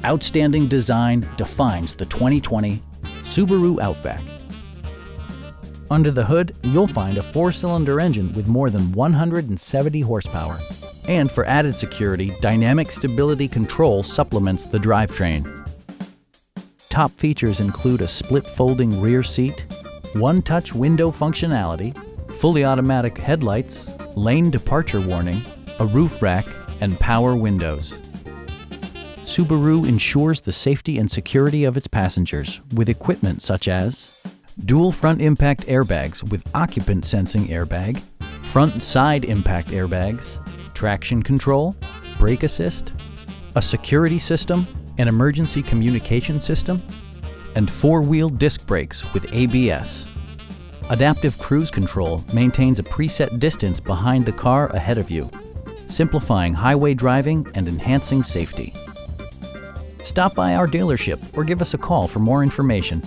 outstanding design defines the 2020 Subaru Outback. Under the hood, you'll find a 4-cylinder engine with more than 170 horsepower. And for added security, dynamic stability control supplements the drivetrain. Top features include a split folding rear seat, one-touch window functionality, fully automatic headlights, lane departure warning, a roof rack, and power windows. Subaru ensures the safety and security of its passengers with equipment such as dual front impact airbags with occupant sensing airbag, front and side impact airbags, traction control, brake assist, a security system, an emergency communication system, and 4-wheel disc brakes with ABS. Adaptive Cruise Control maintains a preset distance behind the car ahead of you, simplifying highway driving and enhancing safety. Stop by our dealership or give us a call for more information.